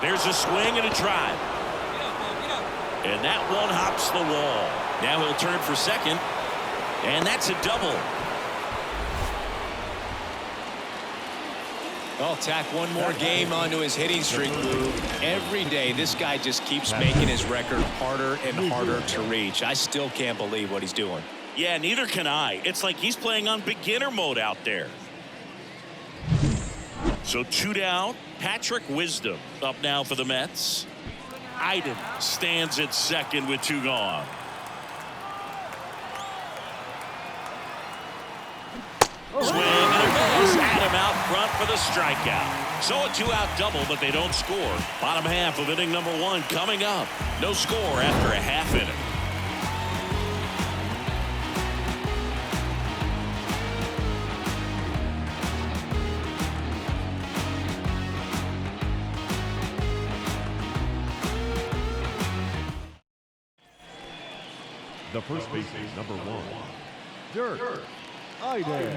There's a swing and a drive. And that one hops the wall. Now he'll turn for second. And that's a double. Well, tack one more game onto his hitting streak, Lou. Every day, this guy just keeps making his record harder and harder to reach. I still can't believe what he's doing. Yeah, neither can I. It's like he's playing on beginner mode out there. So 2 down. Patrick Wisdom up now for the Mets. Iden stands at second with 2 gone. Swing and a miss. Adam out front for the strikeout. So a 2-out double, but they don't score. Bottom half of inning number 1 coming up. No score after a half inning. The first baseman, number 1, Dirk Iden.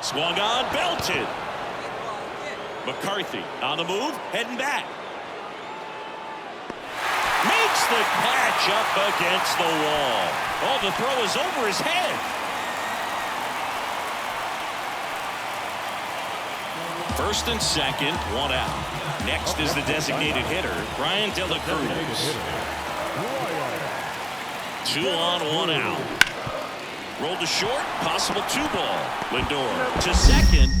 Swung on, belted. McCarthy on the move, heading back. Makes the catch up against the wall. Oh, the throw is over his head. First and second, 1 out. Next is the designated hitter, Brian De La Cruz. 2 on, 1 out. Rolled to short, possible 2-ball. Lindor to second.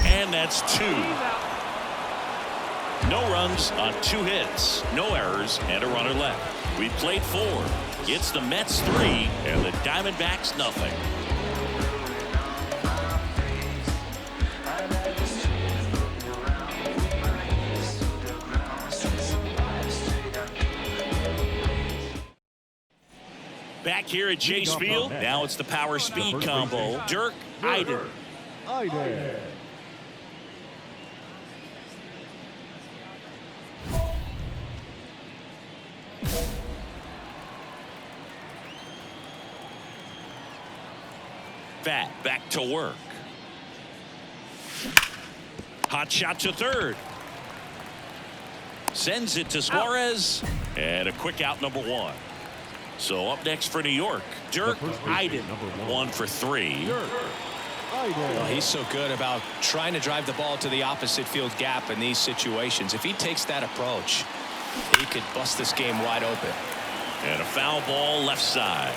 And that's 2. No runs on 2 hits, no errors, and a runner left. We played 4. It's the Mets 3 and the Diamondbacks nothing. Back here at Chase Field, now it's the power speed combo. Dirk Iden. Fat back to work. Hot shot to third. Sends it to Suarez. And a quick out, number 1. So up next for New York, Dirk Iden, 1 for 3. Well, he's so good about trying to drive the ball to the opposite field gap in these situations. If he takes that approach, he could bust this game wide open. And a foul ball left side.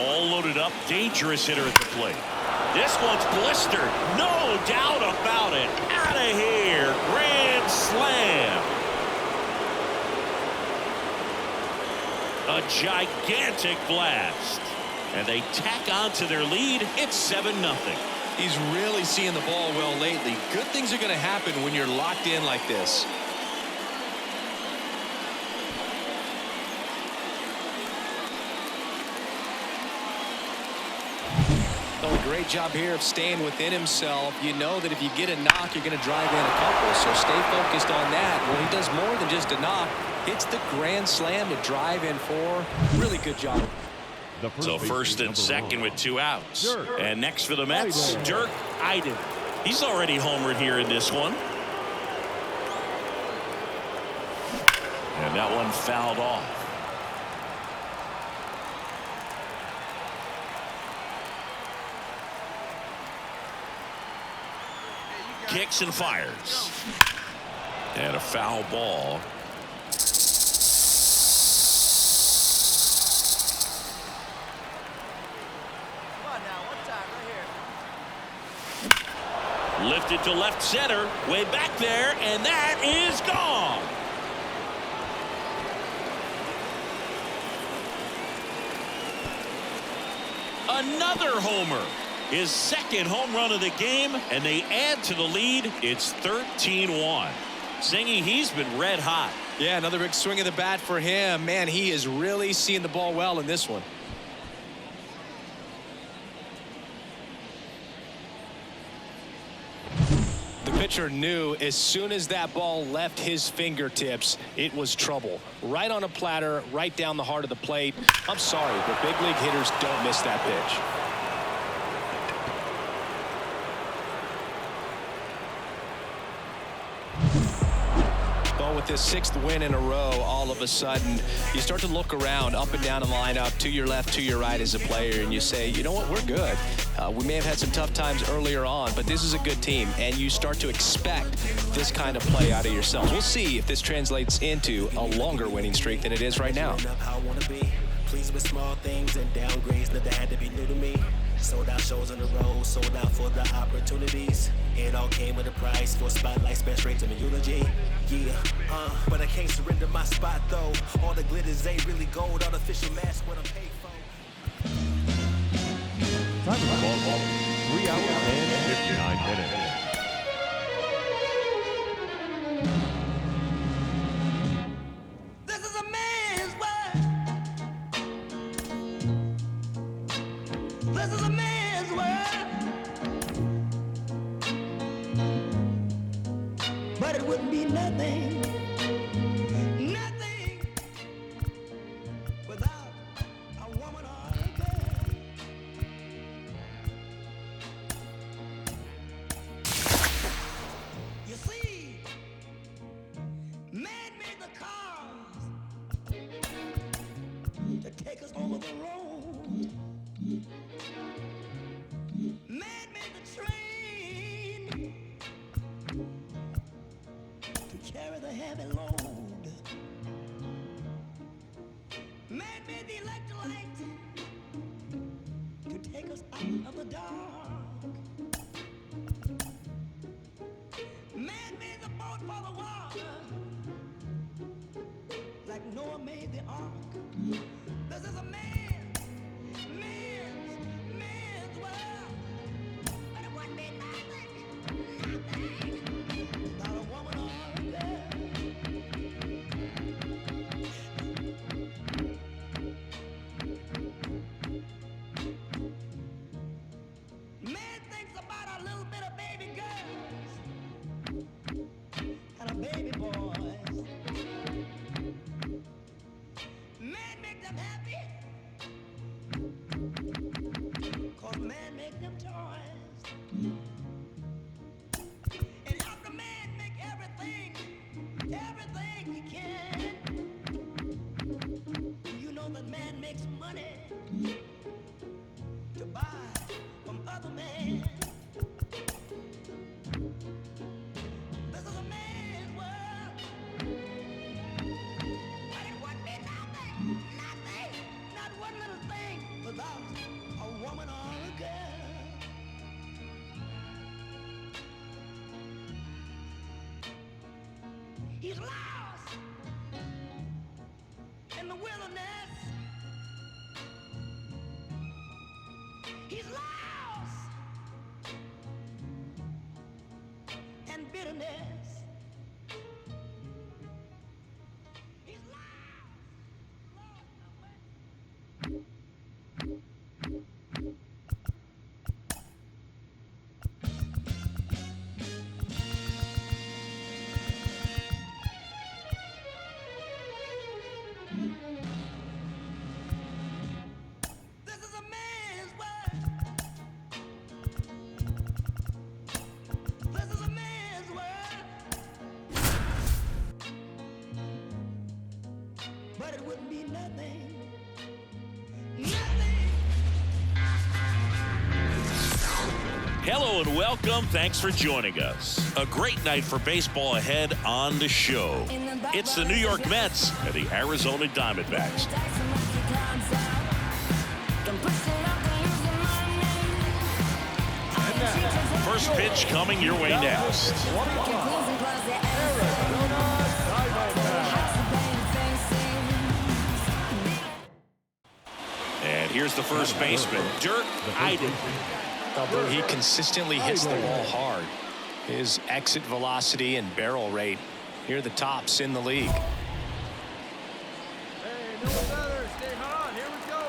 All loaded up, dangerous hitter at the plate. This one's blistered, no doubt about it. Out of here, grand slam. A gigantic blast. And they tack on to their lead. It's 7-0. He's really seeing the ball well lately. Good things are going to happen when you're locked in like this. Oh, a great job here of staying within himself. You know that if you get a knock, you're going to drive in a couple, so stay focused on that. Well, he does more than just a knock. Hits the grand slam to drive in 4. Really good job. So first and second with 2 outs. And next for the Mets, Dirk Iden. He's already homered here in this one. And that one fouled off. Kicks and fires. And a foul ball. Lifted to left center, way back there, and that is gone. Another homer. His second home run of the game, and they add to the lead. It's 13-1. Singy, he's been red hot. Yeah, another big swing of the bat for him. Man, he is really seeing the ball well in this one. The pitcher knew as soon as that ball left his fingertips, it was trouble. Right on a platter, right down the heart of the plate. I'm sorry, but big league hitters don't miss that pitch. With this 6th win in a row, all of a sudden you start to look around up and down the lineup, to your left, to your right as a player, and you say, you know what, we're good. We may have had some tough times earlier on, but this is a good team, and you start to expect this kind of play out of yourselves. We'll see if this translates into a longer winning streak than it is right now. Pleased with small things and downgrades, nothing had to be new to me. Sold out shows on the road, sold out for the opportunities. It all came with a price for spotlight, spent straight to the eulogy. Yeah, but I can't surrender my spot though. All the glitters ain't really gold, artificial mask what I'm paid for. Time for ball. 3 hours and 59 minutes. This is a man's world. This is a man's world. But it wouldn't be nothing, nothing without a woman or a girl. You see, man made the cars to take us over the road. Man made the train to carry the heavy load. Man made the electrolyte to take us out of the dark. Man made the boat for the water, like Noah made the ark. This is a man's world. But it wouldn't be nothing without a woman or a girl. Man thinks about a little bit of baby girls and a baby boys. Man make them happy, 'cause man make them toys. And after man make everything he can, you know that man makes money to buy from other men. This is a man's world. But it wouldn't be nothing, not one little thing without a woman or a girl. He's lost in the wilderness. He's lost in bitterness. He's lost. This is a man's world. This is a man's world. But it wouldn't be nothing. Nothing. Hello and welcome. Thanks for joining us. A great night for baseball ahead on the show. It's the New York Mets and the Arizona Diamondbacks. First pitch coming your way next. And here's the first baseman, gehittet. He consistently hits the ball hard. His exit velocity and barrel rate, here are the tops in the league. Hey, no better. Stay hot. Here we go.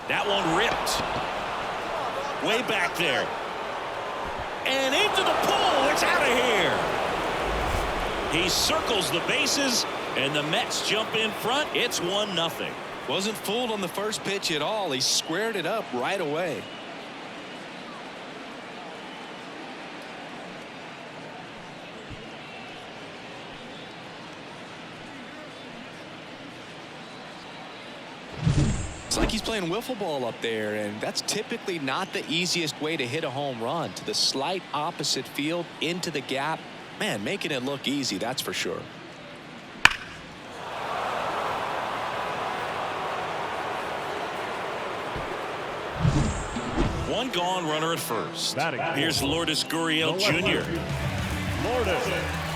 That one ripped. Way back there. And into the pool. It's out of here. He circles the bases, and the Mets jump in front. It's 1-0. Wasn't fooled on the first pitch at all. He squared it up right away. It's like he's playing wiffle ball up there, and that's typically not the easiest way to hit a home run. To the slight opposite field, into the gap. Man, making it look easy, that's for sure. One gone, runner at first. Here's Lourdes Gurriel Jr. Lourdes Gurriel.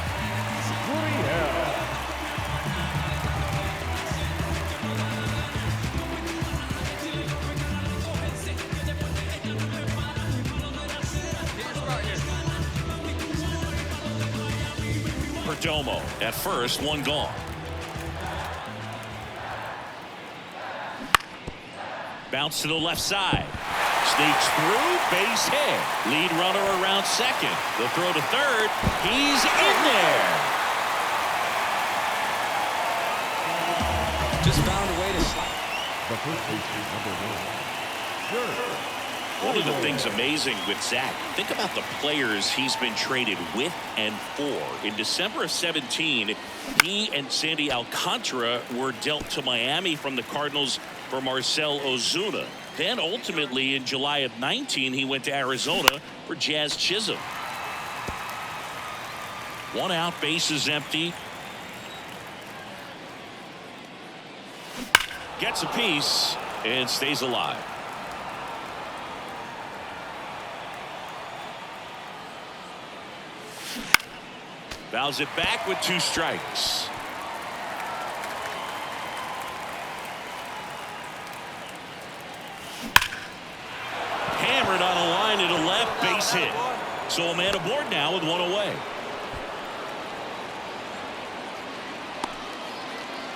Perdomo at first, one gone. Bounce to the left side. Sneaks through, base hit. Lead runner around second. The throw to third. He's in there. Just found a way to slide. The first baseman, number 1. One of the things amazing with Zach, think about the players he's been traded with and for. In December of 17, he and Sandy Alcantara were dealt to Miami from the Cardinals for Marcell Ozuna. Then ultimately in July of 19, he went to Arizona for Jazz Chisholm. One out, bases empty. Gets a piece and stays alive. Fouls it back with 2 strikes. Hammered on a line to the left, base hit. So a man aboard now with 1 away.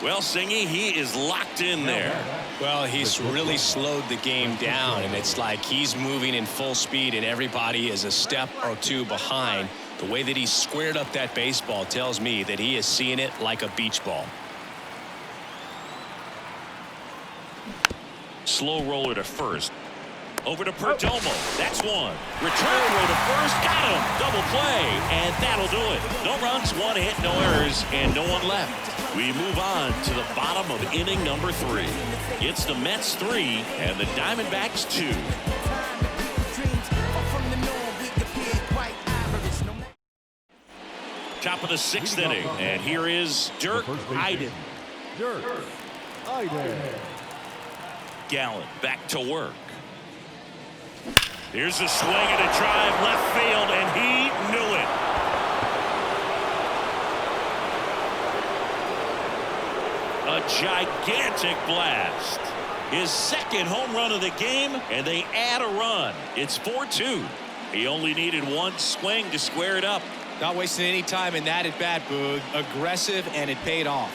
Well, Singy, he is locked in there. Well, he's really slowed the game down, and it's like he's moving in full speed and everybody is a step or 2 behind. The way that he squared up that baseball tells me that he is seeing it like a beach ball. Slow roller to first. Over to Perdomo. That's one. Return throw to first. Got him. Double play. And that'll do it. No runs, 1 hit, no errors, and no one left. We move on to the bottom of inning number 3. It's the Mets 3 and the Diamondbacks 2. Top of the 6th inning, and here is Dirk Iden. Dirk Iden. Gallen back to work. Here's a swing and a drive left field, and he knew it. A gigantic blast. His 2nd home run of the game, and they add a run. It's 4-2. He only needed 1 swing to square it up. Not wasting any time in that at bat, Boog. Aggressive, and it paid off.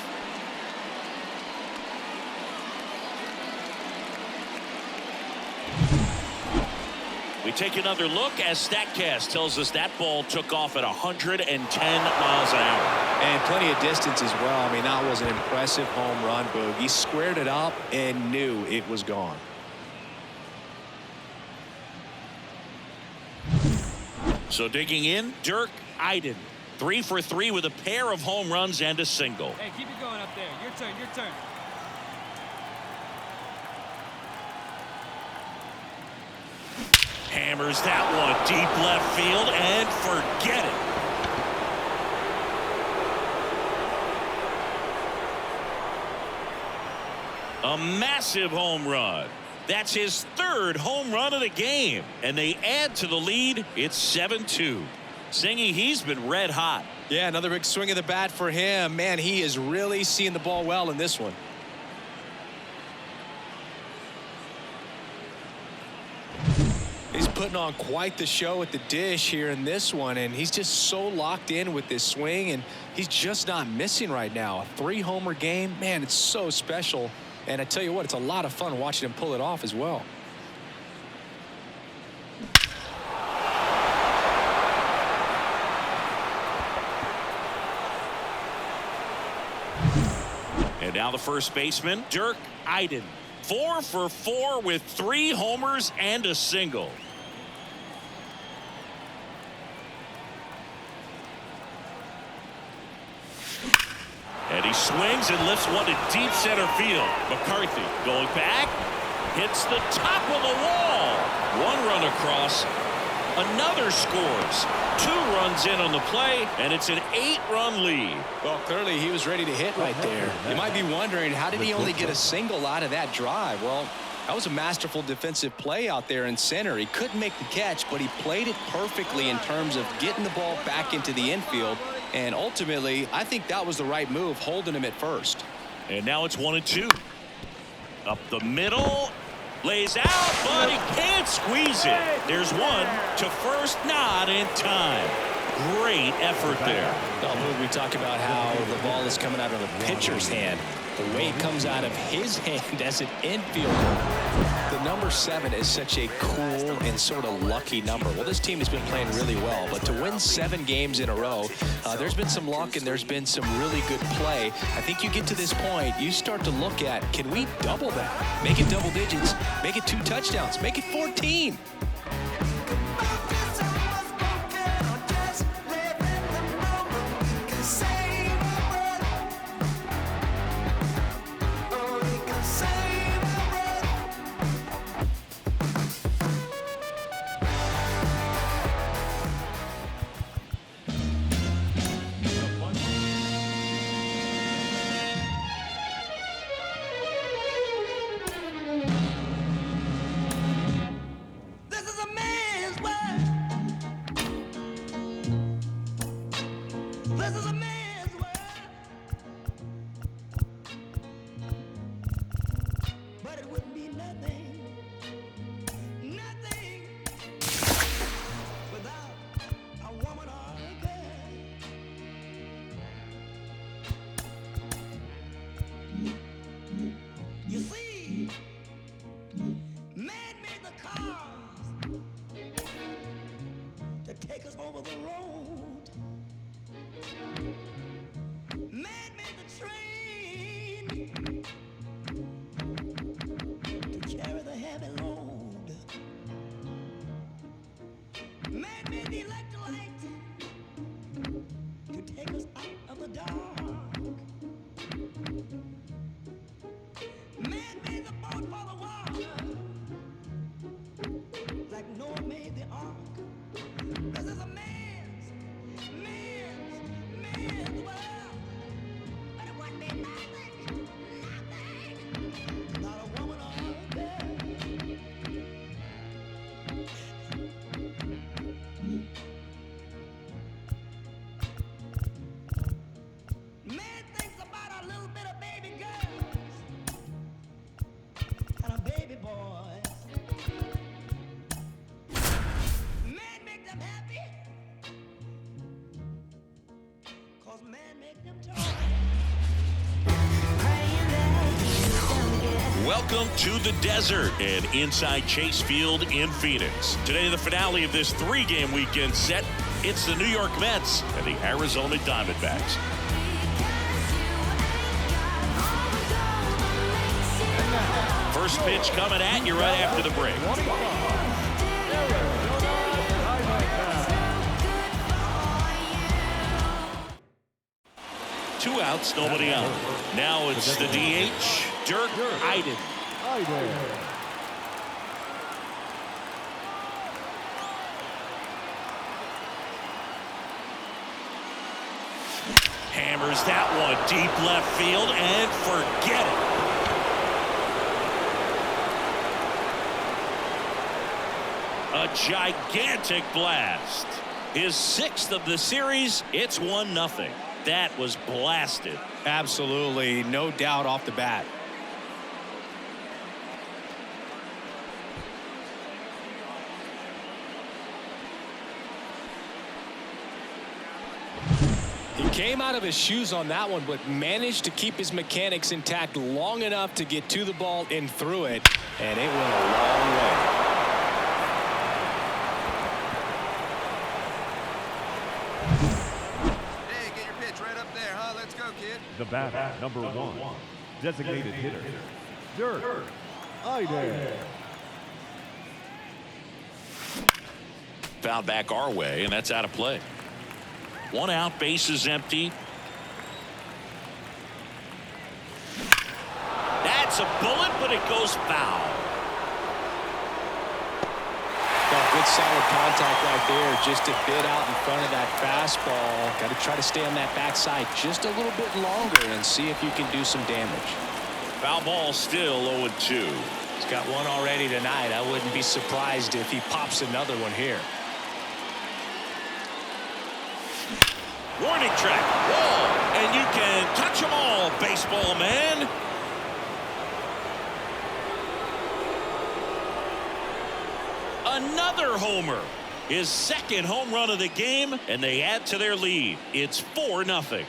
We take another look as StatCast tells us that ball took off at 110 miles an hour. And plenty of distance as well. I mean, that was an impressive home run, Boog. He squared it up and knew it was gone. So digging in, Dirk Iden. 3 for 3 with a pair of home runs and a single. Hey, keep it going up there. Your turn, your turn. Hammers that one deep left field and forget it. A massive home run. That's his 3rd home run of the game, and they add to the lead. It's 7-2. Singy, he's been red hot. Yeah, another big swing of the bat for him. Man, he is really seeing the ball well in this one. He's putting on quite the show at the dish here in this one, and he's just so locked in with this swing, and he's just not missing right now. A 3-homer game, man, it's so special And I tell you what, it's a lot of fun watching him pull it off as well. And now the first baseman, Dirk Iden. 4 for 4 with 3 homers and a single. And he swings and lifts one to deep center field. McCarthy going back, hits the top of the wall. 1 run across. Another scores. 2 runs in on the play, and it's an 8-run lead. Well, clearly he was ready to hit right there. You might be wondering, how did he only get a single out of that drive? Well, that was a masterful defensive play out there in center. He couldn't make the catch, but he played it perfectly in terms of getting the ball back into the infield. And ultimately, I think that was the right move, holding him at first. And now it's 1-2. Up the middle. Lays out, but he can't squeeze it. There's one to first, not in time. Great effort there. Well, we talk about how the ball is coming out of the pitcher's hand. The way it comes out of his hand as an infielder. The number 7 is such a cool and sort of lucky number. Well, this team has been playing really well, but to win 7 games in a row, there's been some luck and there's been some really good play. I think you get to this point, you start to look at, can we double that? Make it double digits, make it 2 touchdowns, make it 14. Welcome to the desert and inside Chase Field in Phoenix. Today, the finale of this 3-game weekend set. It's the New York Mets and the Arizona Diamondbacks. First pitch coming at you right after the break. Two outs, nobody out. Now it's the DH, Dirk Iden. Hammers that one deep left field and forget it. A gigantic blast. His 6th of the series. It's 1-0. That was blasted. Absolutely, no doubt off the bat. He Came out of his shoes on that one, but managed to keep his mechanics intact long enough to get to the ball and through it, and it went a long way. Hey, get your pitch right up there, huh? Let's go, kid. The batter, number 1, designated hitter, Dirk Iden. Foul back our way, and that's out of play. 1 out, base is empty. That's a bullet, but it goes foul. Well, good solid contact right there, just a bit out in front of that fastball. Got to try to stay on that backside just a little bit longer and see if you can do some damage. Foul ball still 0-2. He's got one already tonight. I wouldn't be surprised if he pops another one here. Warning track, wall, and you can touch them all, baseball man. Another homer. His second home run of the game, and they add to their lead. It's 4-0.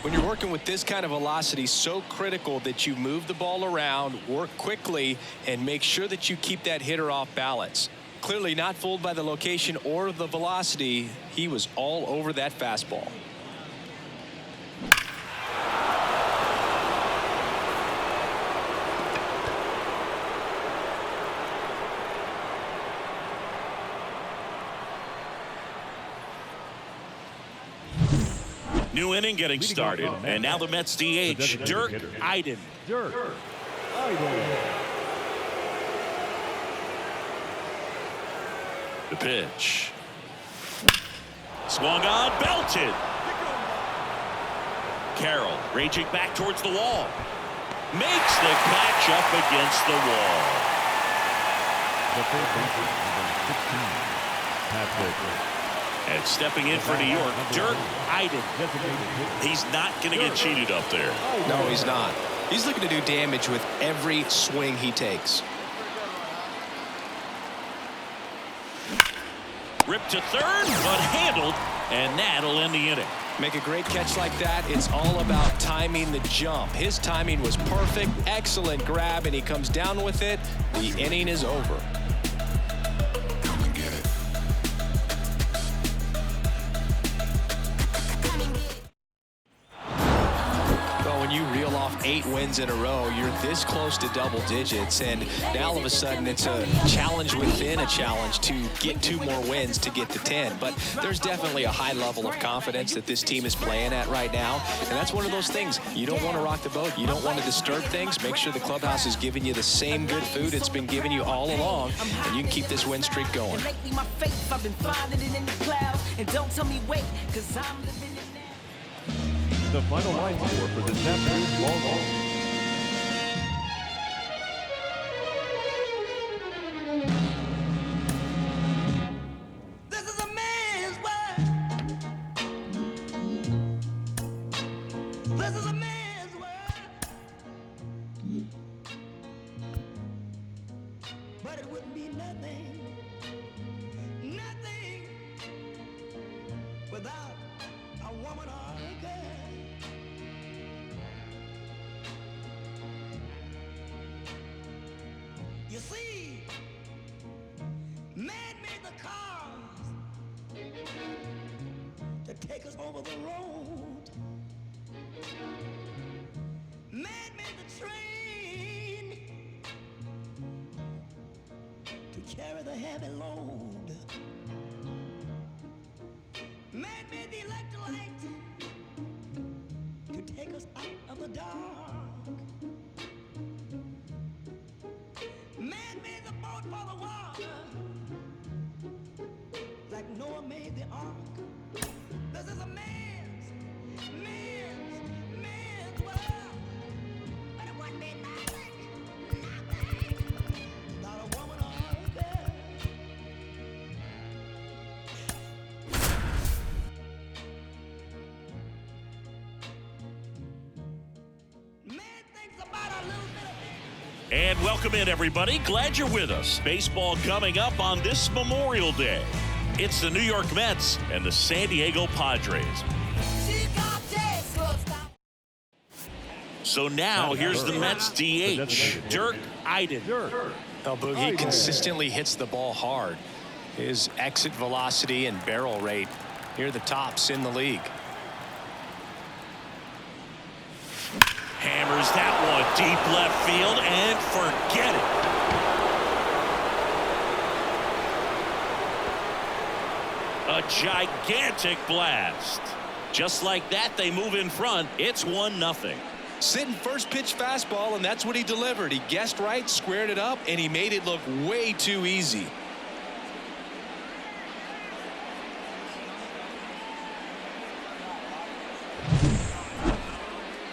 When you're working with this kind of velocity, so critical that you move the ball around, work quickly, and make sure that you keep that hitter off balance. Clearly not fooled by the location or the velocity. He was all over that fastball. New inning getting started, and now the Mets DH, Dirk Iden. Dirk Iden. The pitch. Swung on, belted. Carroll raging back towards the wall. Makes the catch up against the wall. The third baseman, number 16, Patrick. And stepping in for New York, Dirk Iden. He's not going to get cheated up there. No, he's not. He's looking to do damage with every swing he takes. Ripped to third, but handled, and that'll end the inning. Make a great catch like that. It's all about timing the jump. His timing was perfect. Excellent grab, and he comes down with it. The inning is over. You reel off 8 wins in a row, you're this close to double digits, and now all of a sudden it's a challenge within a challenge to get 2 more wins to get to 10. But there's definitely a high level of confidence that this team is playing at right now, and that's one of those things. You don't want to rock the boat. You don't want to disturb things. Make sure the clubhouse is giving you the same good food it's been giving you all along, and you can keep this win streak going. The final line score for this afternoon's ball game. This is a man's world. This is a man's world. But it wouldn't be nothing, nothing without a woman or a girl. You see, man made the cars to take us over the road. Man made the train to carry the heavy load. Man made the electric light to take us out of the dark. Man made the boat for the water, like Noah made the ark. This is a man's world. But it wouldn't be nothing, not a woman or a girl. Welcome in, everybody. Glad you're with us. Baseball coming up on this Memorial Day. It's the New York Mets and the San Diego Padres. So now here's the Mets DH, Dirk Eiden. Oh, Boog, he consistently hits the ball hard. His exit velocity and barrel rate near the tops in the league. Hammers that one deep left field and forget it. A gigantic blast. Just like that, they move in front. It's 1-0. Sitting first pitch fastball, and that's what he delivered. He guessed right, squared it up, and he made it look way too easy.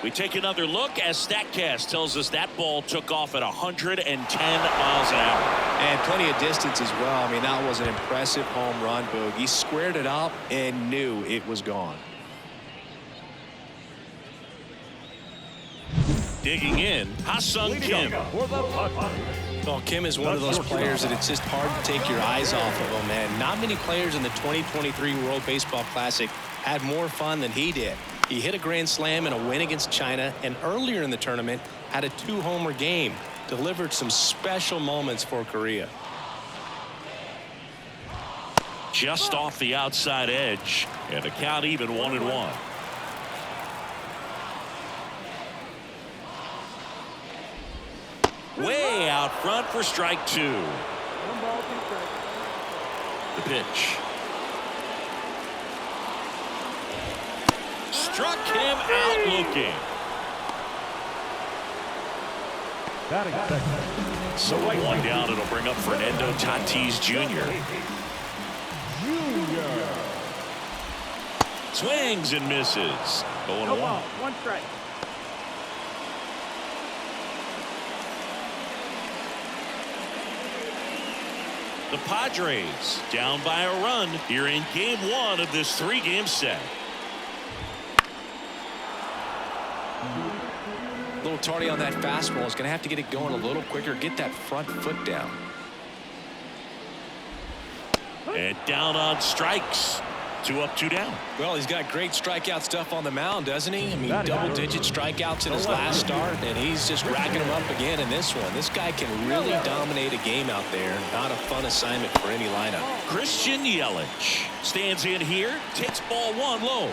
We take another look as StatCast tells us that ball took off at 110 miles an hour. And plenty of distance as well. I mean, that was an impressive home run, Boog. He squared it up and knew it was gone. Digging in, Ha-Sung Kim. Well, Kim is one of those players that it's just hard to take your eyes off of him, and not many players in the 2023 World Baseball Classic had more fun than he did. He hit a grand slam in a win against China, and earlier in the tournament had a 2-homer game. Delivered some special moments for Korea. Just off the outside edge, and the count even 1-1. Way out front for strike 2. The pitch. Struck him out looking. Batting second. So one down, it'll bring up Fernando Tatis Jr. Swings and misses. 0-1. 1 strike. The Padres down by a run here in game 1 of this 3-game set. A little tardy on that fastball. Is going to have to get it going a little quicker. Get that front foot down. And down on strikes. 2 up, 2 down. Well, he's got great strikeout stuff on the mound, doesn't he? I mean, double-digit strikeouts in his last start, and he's just racking them up again in this one. This guy can really dominate a game out there. Not a fun assignment for any lineup. Christian Yelich stands in here, takes ball 1 low.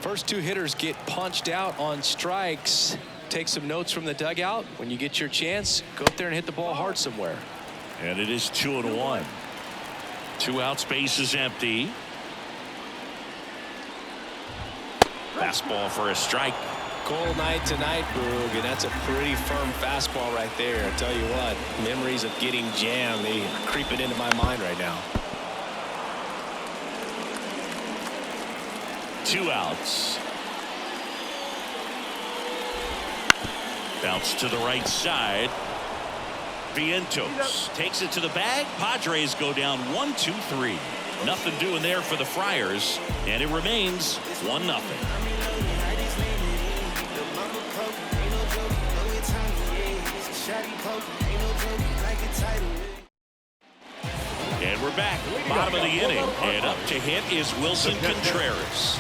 First 2 hitters get punched out on strikes. Take some notes from the dugout. When you get your chance, go up there and hit the ball hard somewhere. And it is 2-1. 2 outs, base is empty. Fastball for a strike. Cold night tonight, Boog, and that's a pretty firm fastball right there. I tell you what, memories of getting jammed, they are creeping into my mind right now. 2 outs. Bounce to the right side. Vientos takes it to the bag. Padres go down 1-2-3. Nothing doing there for the Friars, and it remains 1-0. And we're back. Bottom of the inning. And up to hit is Wilson Contreras.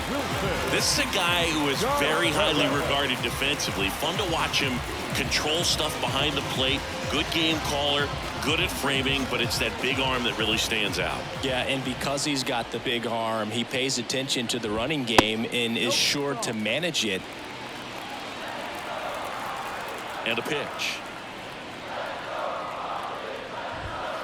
This is a guy who is very highly regarded defensively. Fun to watch him control stuff behind the plate. Good game caller. Good at framing, but it's that big arm that really stands out. Yeah, and because he's got the big arm, he pays attention to the running game and is sure to manage it. And a pitch.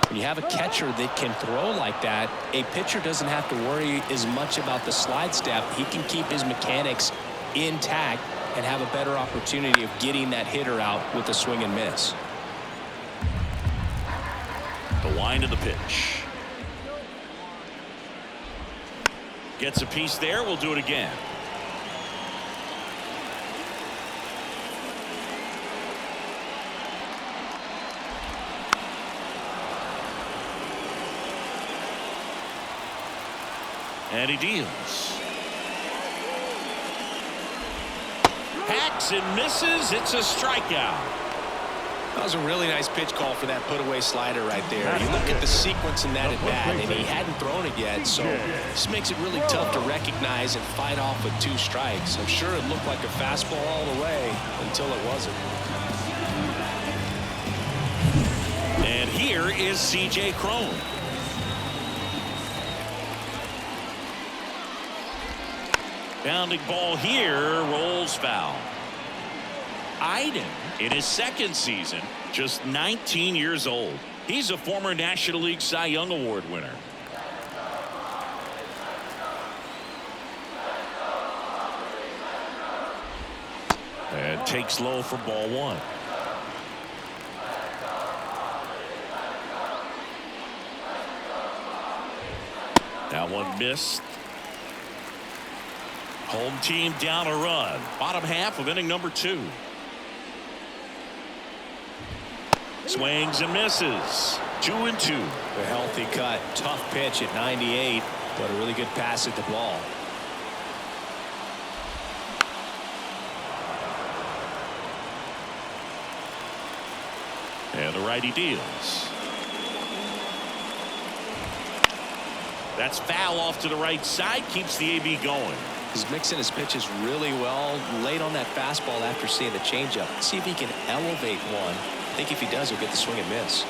When you have a catcher that can throw like that, a pitcher doesn't have to worry as much about the slide step. He can keep his mechanics intact and have a better opportunity of getting that hitter out with a swing and miss. The wind of the pitch. Gets a piece there. We'll do it again. And he deals. Hacks and misses. It's a strikeout. That was a really nice pitch call for that put-away slider right there. You look at the sequence in that at-bat, and he hadn't thrown it yet, so this makes it really tough to recognize and fight off with 2 strikes. I'm sure it looked like a fastball all the way until it wasn't. And here is C.J. Cron. Bounding ball here, rolls foul. Iden, in his 2nd season, just 19 years old. He's a former National League Cy Young Award winner. And takes low for ball 1. That one missed. Home team down a run. Bottom half of inning number 2. Swings and misses. 2-2. A healthy cut. Tough pitch at 98, but a really good pass at the ball. And the righty deals. That's foul off to the right side. Keeps the AB going. He's mixing his pitches really well. Late on that fastball after seeing the changeup. See if he can elevate one. I think if he does, he'll get the swing and miss.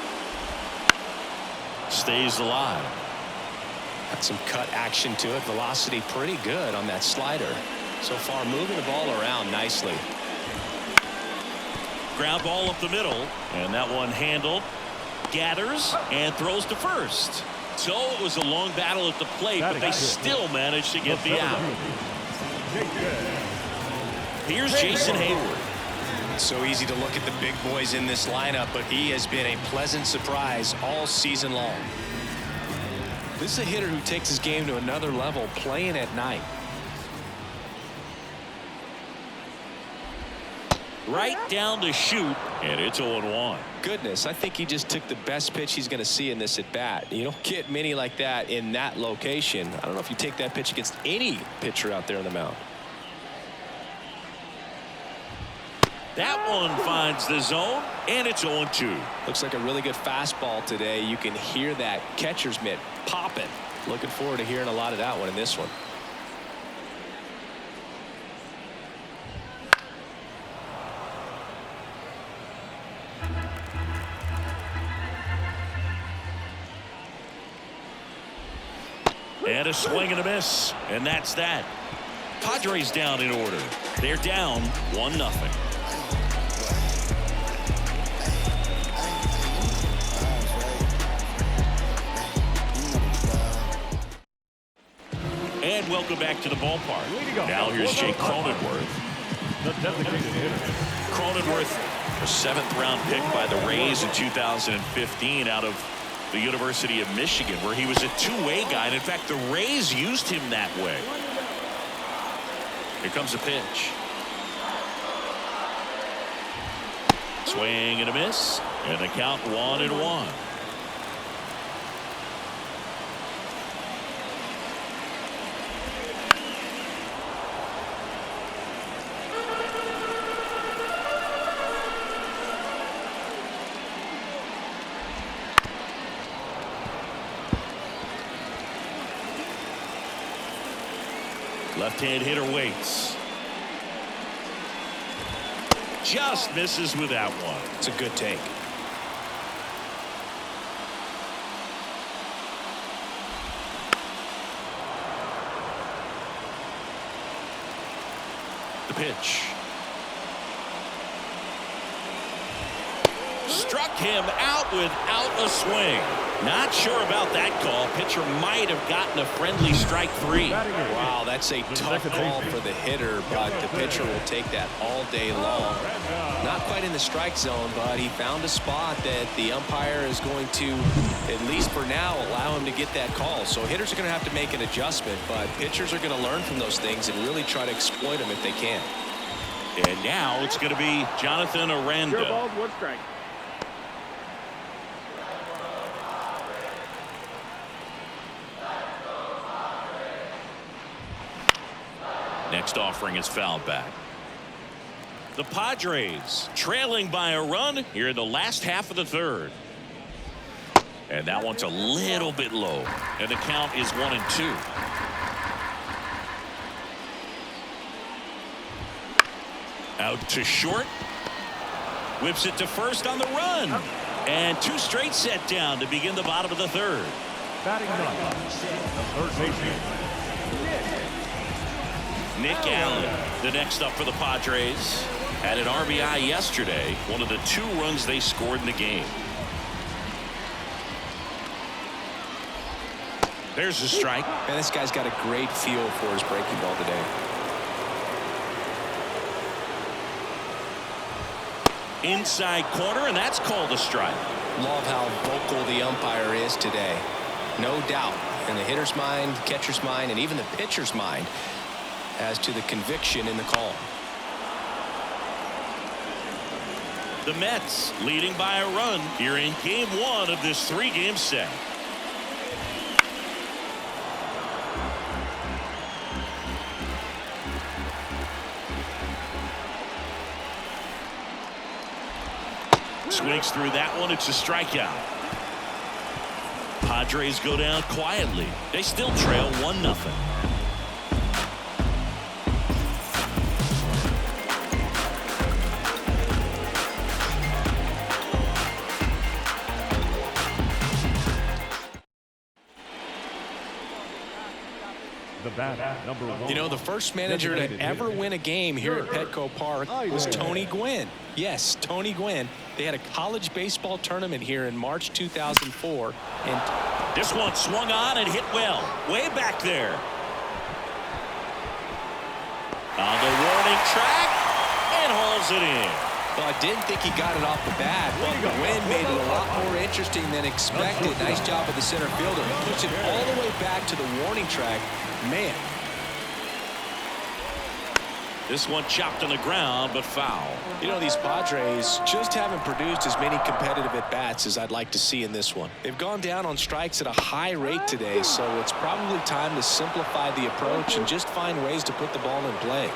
Stays alive. Got some cut action to it. Velocity pretty good on that slider. So far moving the ball around nicely. Ground ball up the middle. And that one handled. Gathers and throws to first. So it was a long battle at the plate, but they still managed to get the out. Here's Jason Hayward. So easy to look at the big boys in this lineup, but he has been a pleasant surprise all season long. This is a hitter who takes his game to another level, playing at night. Right down the chute, and it's 0-1. Goodness, I think he just took the best pitch he's going to see in this at bat. You don't get many like that in that location. I don't know if you take that pitch against any pitcher out there on the mound. That one finds the zone, and it's 0-2. Looks like a really good fastball today. You can hear that catcher's mitt popping. Looking forward to hearing a lot of that one in this one. And a swing and a miss, and that's that. Padres down in order. They're down 1-0. And welcome back to the ballpark. Now here's Jake Cronenworth. The designated hitter. Cronenworth, a 7th-round pick by the Rays in 2015 out of the University of Michigan, where he was a two-way guy, and in fact the Rays used him that way. Here comes a pitch. Swing and a miss, and the count 1-1. Left-hand hitter waits. Just misses with that one. It's a good take. The pitch. Struck him out without a swing. Not sure about that call. Pitcher might have gotten a friendly strike 3. Wow, that's a tough call for the hitter, but the pitcher will take that all day long. Not quite in the strike zone, but he found a spot that the umpire is going to, at least for now, allow him to get that call. So hitters are going to have to make an adjustment, but pitchers are going to learn from those things and really try to exploit them if they can. And now it's going to be Jonathan Aranda. Ball, 1 strike. Next offering is fouled back. The Padres trailing by a run here in the last half of the third. And that one's a little bit low. And the count is 1-2. Out to short. Whips it to first on the run. And 2 straight set down to begin the bottom of the third. Batting up, the third baseman, Nick Allen, the next up for the Padres. Had an RBI yesterday, one of the 2 runs they scored in the game. There's a strike. And this guy's got a great feel for his breaking ball today. Inside corner, and that's called a strike. Love how vocal the umpire is today. No doubt in the hitter's mind, catcher's mind, and even the pitcher's mind as to the conviction in the call. The Mets leading by a run here in game 1 of this 3-game set. Swings through that one. It's a strikeout. Padres go down quietly. They still trail 1-0. the bat, number 1. You know, the first manager to ever win a game here at Petco Park was Tony Gwynn. Yes, Tony Gwynn. They had a college baseball tournament here in March 2004. And this one swung on and hit well. Way back there. On the warning track and hauls it in. Well, I didn't think he got it off the bat, but the wind made it a lot more interesting than expected. Nice job of the center fielder. Puts it all the way back to the warning track. Man. This one chopped on the ground, but foul. You know, these Padres just haven't produced as many competitive at-bats as I'd like to see in this one. They've gone down on strikes at a high rate today, so it's probably time to simplify the approach and just find ways to put the ball in play.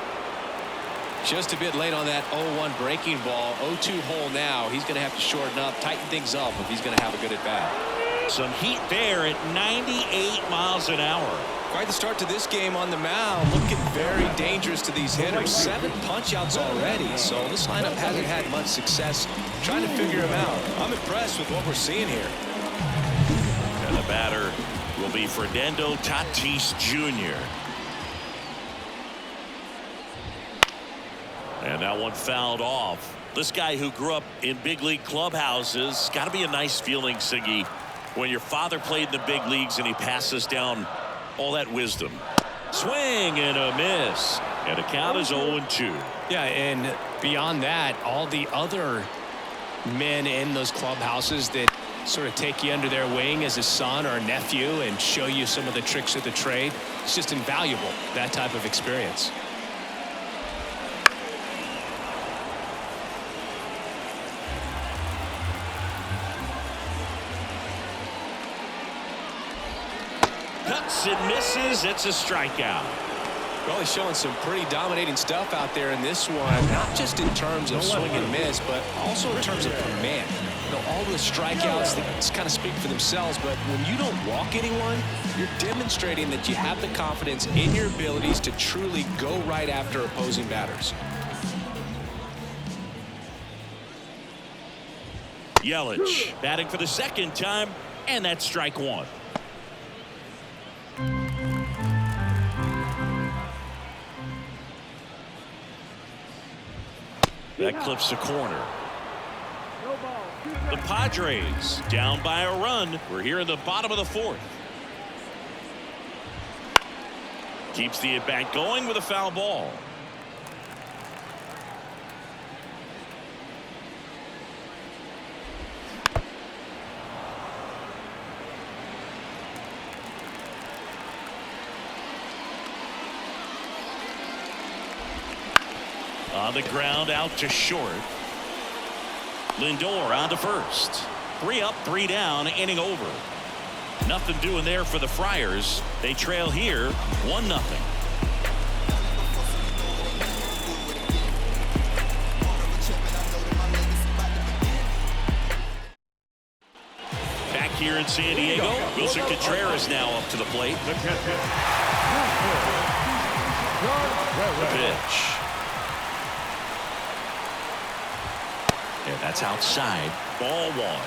Just a bit late on that 0-1 breaking ball. 0-2 hole now. He's going to have to shorten up, tighten things up if he's going to have a good at-bat. Some heat there at 98 miles an hour. Quite the start to this game on the mound. Looking very dangerous to these hitters. 7 punch-outs already, so this lineup hasn't had much success trying to figure him out. I'm impressed with what we're seeing here. And the batter will be Fernando Tatis Jr. And that one fouled off. This guy who grew up in big league clubhouses, got to be a nice feeling, Siggy, when your father played in the big leagues and he passes down all that wisdom. Swing and a miss. And the count is 0-2. Yeah, and beyond that, all the other men in those clubhouses that sort of take you under their wing as a son or a nephew and show you some of the tricks of the trade. It's just invaluable, that type of experience. Cuts and misses. It's a strikeout. Well, he's showing some pretty dominating stuff out there in this one, not just in terms of swing and miss, but also in terms of command. You know, all the strikeouts, they kind of speak for themselves, but when you don't walk anyone, you're demonstrating that you have the confidence in your abilities to truly go right after opposing batters. Yelich batting for the second time, and that's strike one. That clips the corner. The Padres down by a run. We're here in the bottom of the fourth. Keeps the at-bat going with a foul ball. On the ground, out to short. Lindor on to first. 3 up, 3 down, inning over. Nothing doing there for the Friars. They trail here 1-0. here in San Diego. Wilson Contreras now up to the plate. The catcher. The pitch. And that's outside. Ball one.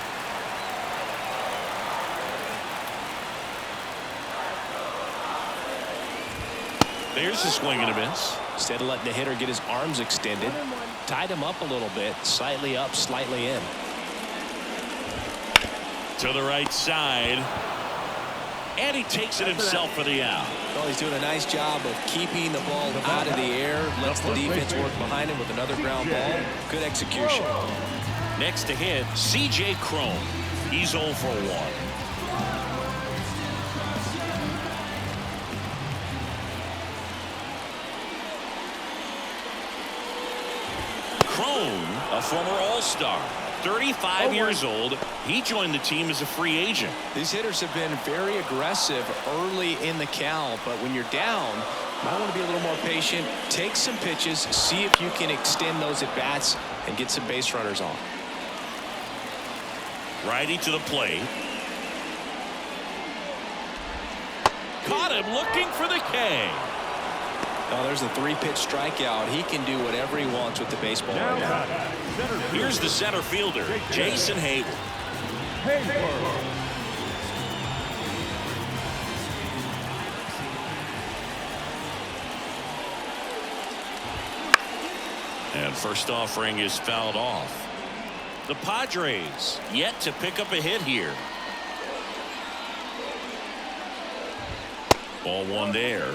There's a swing and a miss. Instead of letting the hitter get his arms extended, tied him up a little bit, slightly up, slightly in. To the right side. And he takes it himself for the out. Well, he's doing a nice job of keeping the ball out of the air, lets the defense work behind him with another ground ball. Good execution. Next to hit, C.J. Cron. He's 0 for 1. Cron, a former All-Star, 35 years old. He joined the team as a free agent. These hitters have been very aggressive early in the count, but when you're down, you might want to be a little more patient. Take some pitches, see if you can extend those at bats and get some base runners on. Righty to the plate. Caught him looking for the K. Oh, there's a 3-pitch strikeout. He can do whatever he wants with the baseball right now. Here's the center fielder, Jason Hayward. And first offering is fouled off. The Padres yet to pick up a hit here. Ball one there.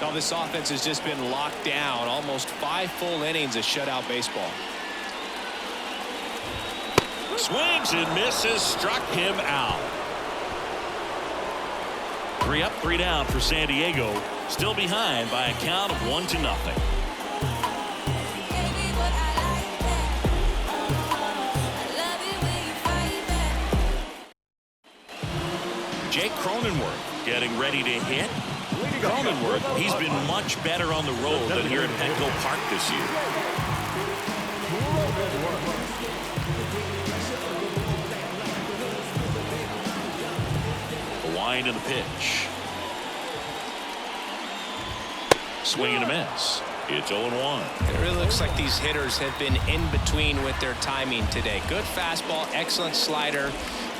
Now this offense has just been locked down. Almost 5 full innings of shutout baseball. Swings and misses, struck him out. 3 up, 3 down for San Diego. Still behind by a count of 1-0. Jake Cronenworth getting ready to hit. Cronenworth, he's been much better on the road than here at Petco Park this year. The wind of the pitch. Swing and a miss. It's 0-1. It really looks like these hitters have been in between with their timing today. Good fastball, excellent slider,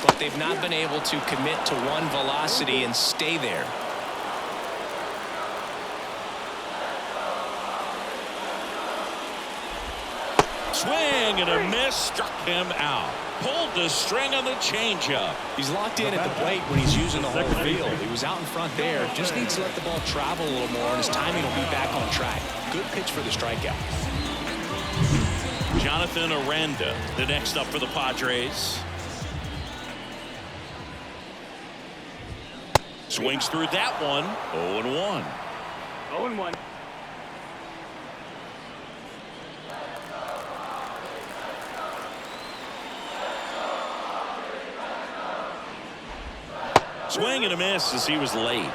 but they've not been able to commit to one velocity and stay there. Swing and a miss, struck him out. Pulled the string on the changeup. He's locked in at the plate when he's using the whole field. He was out in front there. Just needs to let the ball travel a little more, and his timing will be back on track. Good pitch for the strikeout. Jonathan Aranda, the next up for the Padres. Swings through that one. 0-1. 0-1. Swing and a miss as he was late.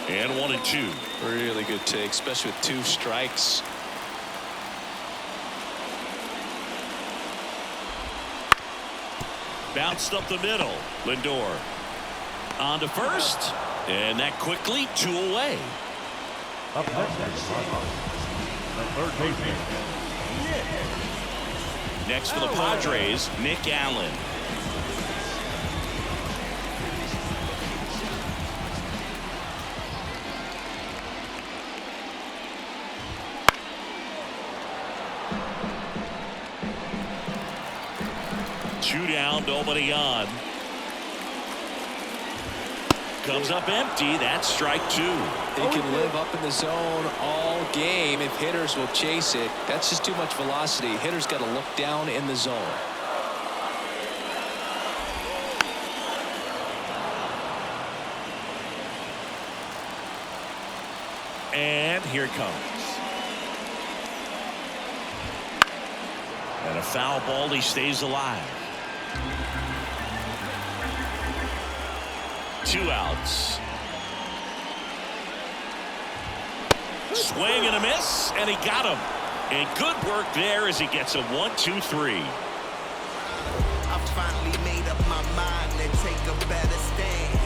And 1-2. Really good take, especially with 2 strikes. Bounced up the middle. Lindor on to first, and that quickly 2 away. Up next, the third baseman. Next for the Padres, Nick Allen. Two down, nobody on. Comes up empty. That's strike 2. He can live up in the zone all game if hitters will chase it. That's just too much velocity. Hitters got to look down in the zone. And here it comes. And a foul ball. He stays alive. 2 outs. Swing and a miss, and he got him. And good work there as he gets a 1-2-3. I finally made up my mind to take a better stand.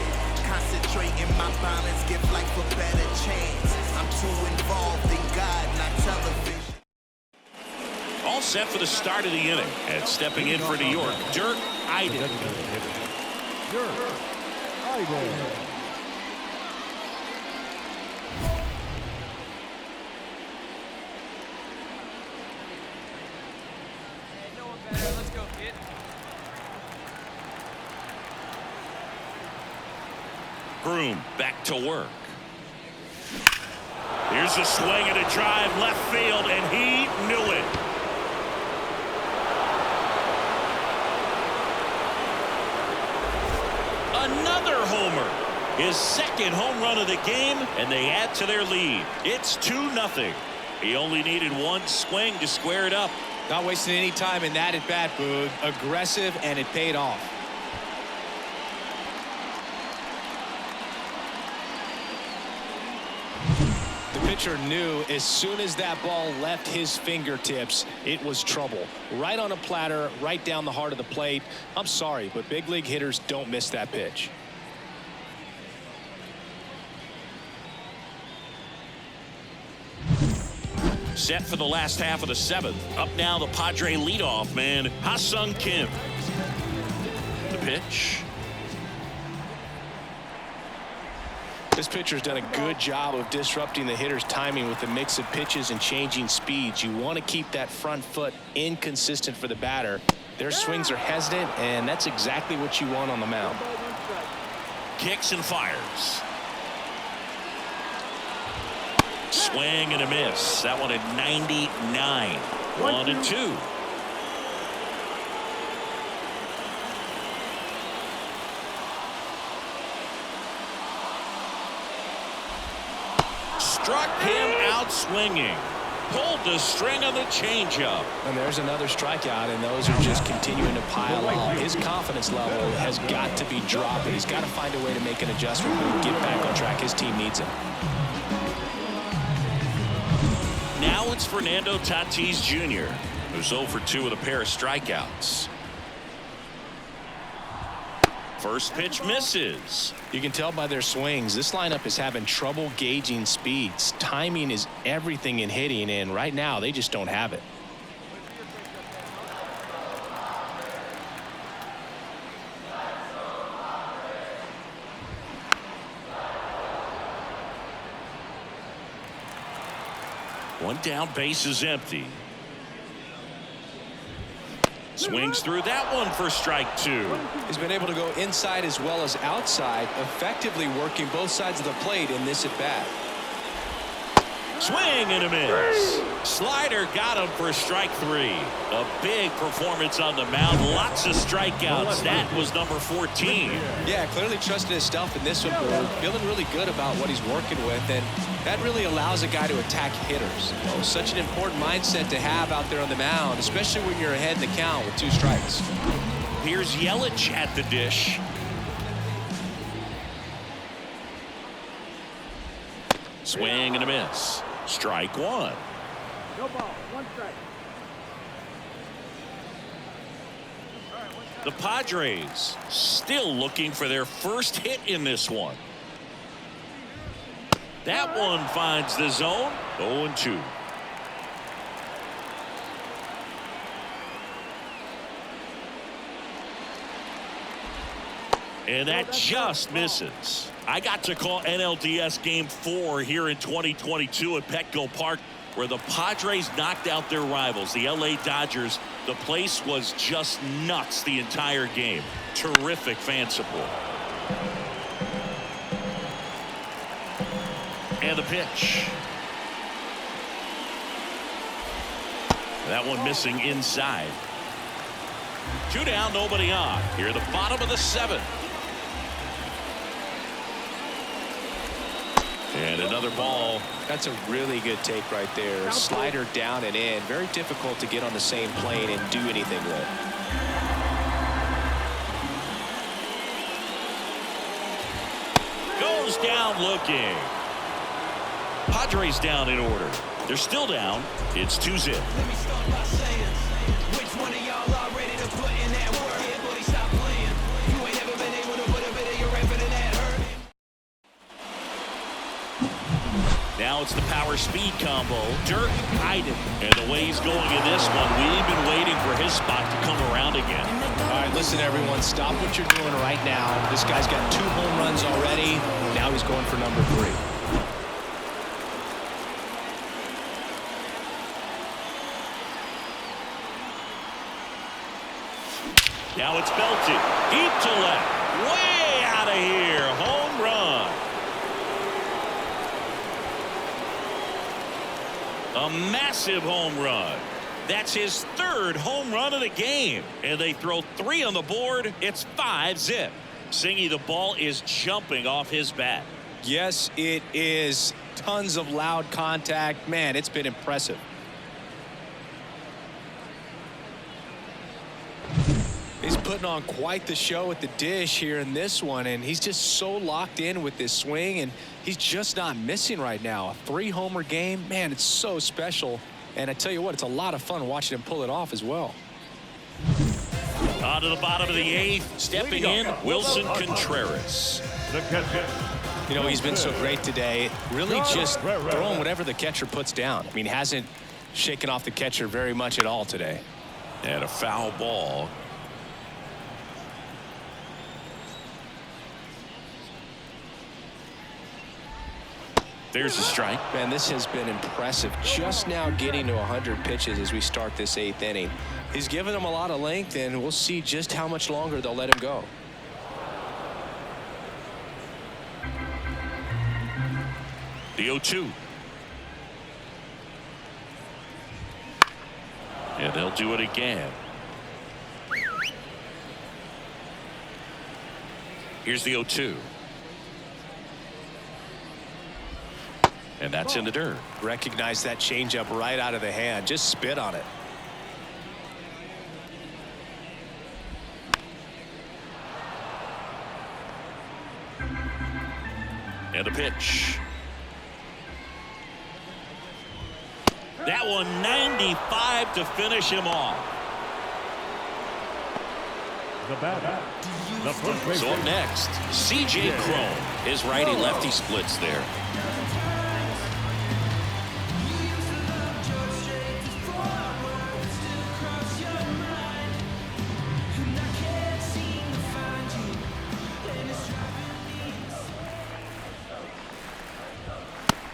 Concentrating my balance, give life a better chance. I'm too involved in God, not television. All set for the start of the inning. And stepping in for New York, Dirk Eiden. Dirk Eiden. Let's go, kid. Groom back to work. Here's a swing and a drive left field, and he knew it. Another homer. His second home run of the game, and they add to their lead. It's 2-0. He only needed one swing to square it up. Not wasting any time in that at bat, Boog. Aggressive, and it paid off. The pitcher knew as soon as that ball left his fingertips, it was trouble. Right on a platter, right down the heart of the plate. I'm sorry, but big league hitters don't miss that pitch. Set for the last half of the 7th. Up now, the Padre leadoff man, Ha-Sung Kim. The pitch. This pitcher's done a good job of disrupting the hitter's timing with the mix of pitches and changing speeds. You want to keep that front foot inconsistent for the batter. Their swings are hesitant, and that's exactly what you want on the mound. Kicks and fires. Swing and a miss. That one at 99. 1-2. Struck him out swinging. Pulled the string on the changeup. And there's another strikeout, and those are just continuing to pile on. His confidence level has got to be dropping. He's got to find a way to make an adjustment and get back on track. His team needs him. Now it's Fernando Tatis Jr., who's 0 for 2 with a pair of strikeouts. First pitch misses. You can tell by their swings, this lineup is having trouble gauging speeds. Timing is everything in hitting, and right now they just don't have it. One down, base is empty. Swings through that one for strike 2. He's been able to go inside as well as outside, effectively working both sides of the plate in this at bat. Swing and a miss. Slider got him for strike 3. A big performance on the mound. Lots of strikeouts. That was number 14. Yeah, clearly trusting his stuff in this one. Feeling really good about what he's working with, and that really allows a guy to attack hitters. You know, such an important mindset to have out there on the mound, especially when you're ahead in the count with 2 strikes. Here's Yelich at the dish. Swing and a miss. Strike 1. No ball, 1 strike. The Padres still looking for their first hit in this one. That one finds the zone. 0-2. And that just misses. I got to call NLDS Game 4 here in 2022 at Petco Park, where the Padres knocked out their rivals, the LA Dodgers. The place was just nuts the entire game. Terrific fan support. And the pitch. That one missing inside. 2 down, nobody on. Here at the bottom of the 7th. And And another ball. That's a really good take right there. Slider down and in. Very difficult to get on the same plane and do anything with. Goes down looking. Padres down in order. They're still down. It's 2-0. Let me start by saying, which one of y'all are ready to put in that work? Yeah, buddy, stop playing. You ain't never been able to put a bit of your effort in that hurt. Now it's the power speed combo. Dirk Heiden. And the way he's going in this one, we've been waiting for his spot to come around again. All right, listen, everyone. Stop what you're doing right now. This guy's got 2 home runs already. Now he's going for number 3. Now it's belted. Deep to left. Way out of here. Home run. A massive home run. That's his 3rd home run of the game. And they throw 3 on the board. It's 5-zip. Singy, the ball is jumping off his bat. Yes, it is. Tons of loud contact. Man, it's been impressive. He's putting on quite the show at the dish here in this one, and he's just so locked in with this swing, and he's just not missing right now. A 3-homer game, man, it's so special. And I tell you what, it's a lot of fun watching him pull it off as well. On to the bottom of the 8th. Stepping in, Wilson Contreras. The catcher. You know, he's been so great today. Really just throwing whatever the catcher puts down. I mean, hasn't shaken off the catcher very much at all today. And a foul ball. There's a strike. Man, this has been impressive. Just now getting to 100 pitches as we start this 8th inning. He's given them a lot of length, and we'll see just how much longer they'll let him go. The 0-2. And they'll do it again. Here's the 0-2. And that's in the dirt. Recognize that changeup right out of the hand. Just spit on it. And a pitch. That one 95 to finish him off. The batter. The first baseman. So up next, C.J. Cron. His righty-lefty splits there.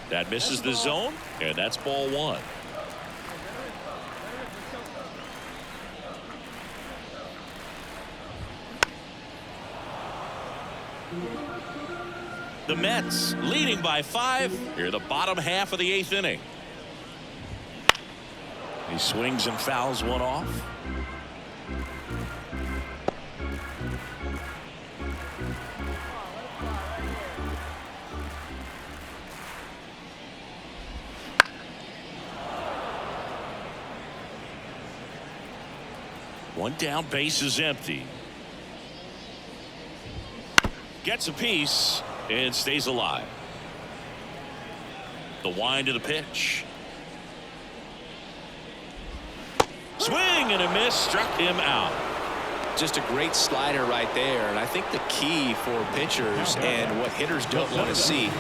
That misses the zone, and that's ball 1. The Mets leading by 5 here in the bottom half of the 8th inning. He swings and fouls one off. One down, base is empty. Gets a piece and stays alive. The wind of the pitch. Swing and a miss, struck him out. Just a great slider right there. And I think the key for pitchers and what hitters don't want to see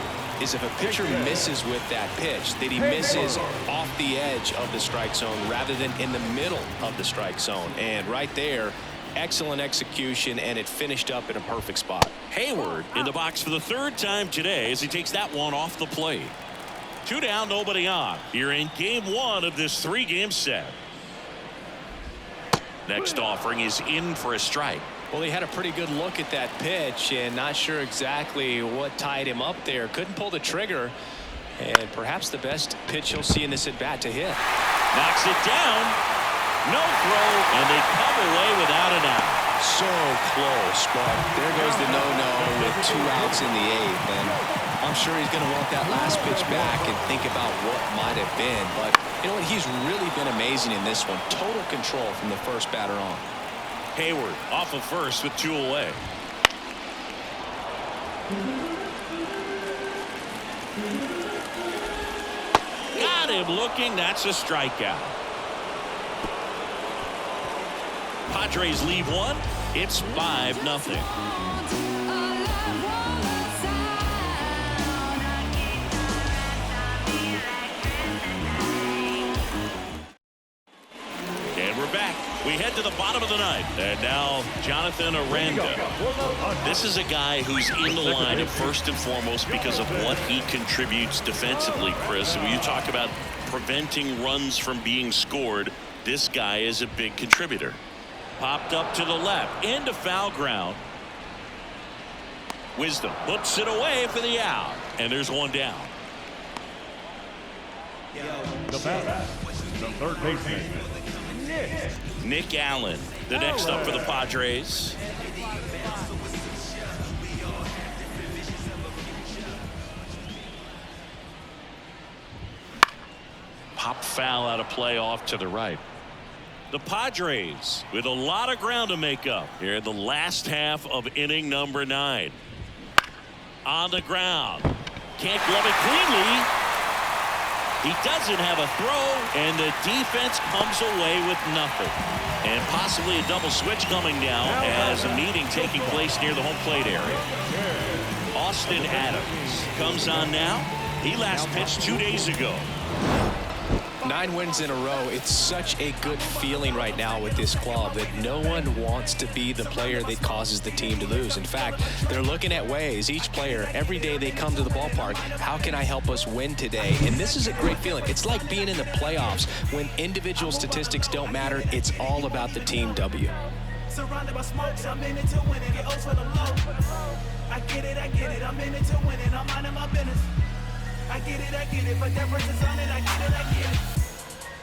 is if a pitcher misses with that pitch, that he misses off the edge of the strike zone rather than in the middle of the strike zone. And right there, excellent execution, and it finished up in a perfect spot. Hayward in the box for the 3rd time today as he takes that one off the plate. 2 down, nobody on. You're in game 1 of this 3-game set. Next offering is in for a strike. Well, he had a pretty good look at that pitch and not sure exactly what tied him up there. Couldn't pull the trigger, and perhaps the best pitch you'll see in this at bat to hit. Knocks it down. No throw, and they come away without an out. So close, but there goes the no-no with 2 outs in the 8th. And I'm sure he's going to want that last pitch back and think about what might have been. But you know what? He's really been amazing in this one. Total control from the first batter on. Hayward off of first with 2 away. Got him looking. That's a strikeout. Padres leave 1. It's 5-0. And we're back. We head to the bottom of the ninth. And now Jonathan Aranda. This is a guy who's in the lineup first and foremost because of what he contributes defensively, Chris. When you talk about preventing runs from being scored, this guy is a big contributor. Popped up to the left into foul ground. Wisdom puts it away for the out. And there's one down. The batter, the third baseman, Nick Allen, the next up for the Padres. Pop foul out of play off to the right. The Padres with a lot of ground to make up here in the last half of inning number 9. On the ground. Can't glove it cleanly. He doesn't have a throw, and the defense comes away with nothing. And possibly a double switch coming now as a meeting taking place near the home plate area. Austin Adams comes on now. He last pitched 2 days ago. 9 wins in a row. It's such a good feeling right now with this club that no one wants to be the player that causes the team to lose. In fact, they're looking at ways, each player, every day they come to the ballpark, how can I help us win today? And this is a great feeling. It's like being in the playoffs when individual statistics don't matter. It's all about the team W. Surrounded by smokes, I'm in it to win it. It owes for the low. I get it, I'm in it to win it. I'm minding my business. I get it, but that person's on it. I get it.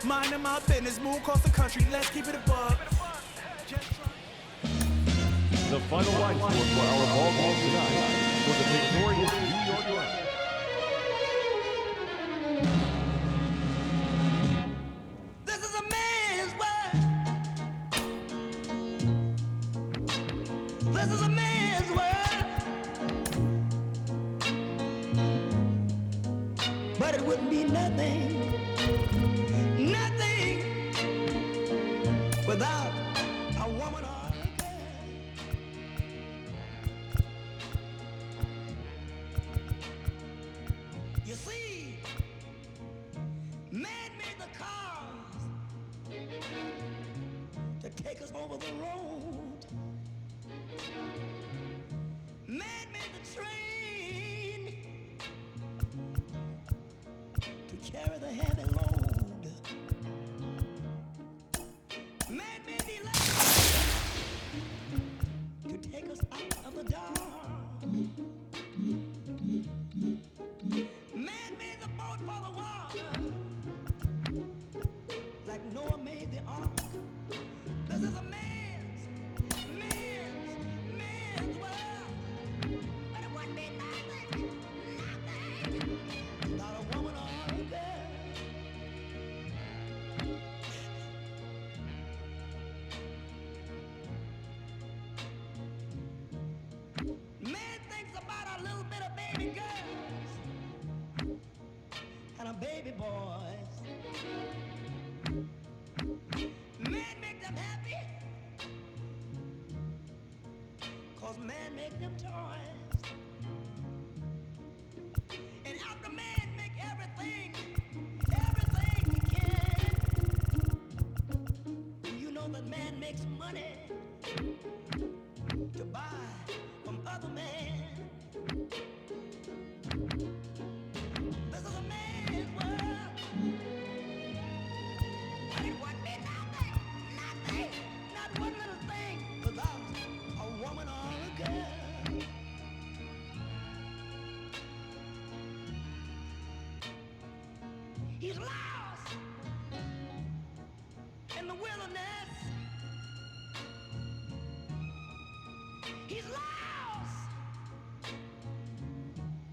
Minding my business, move across the country, let's keep it above. the final line score for our ball game tonight for the victorious New York Reds. This is a man's world. This is a man's world. But it wouldn't be nothing without a woman or a girl. You see, man made the cars to take us over the road. Man made the train to carry the heavy load. Man made the electric to take us out of the dark. Man made the boat for the water, like Noah made the ark. This is a man's world. But it wouldn't be nothing without a woman or a girl. Man thinks about a little bit of baby girls and a baby boys. Man make them happy, 'cause man make them toys. And after man make everything he can, you know that man makes money to buy from other men. This is a man's world. But it wouldn't be nothing, not one little thing without a woman or a girl. He's lost in the wilderness. He's lost.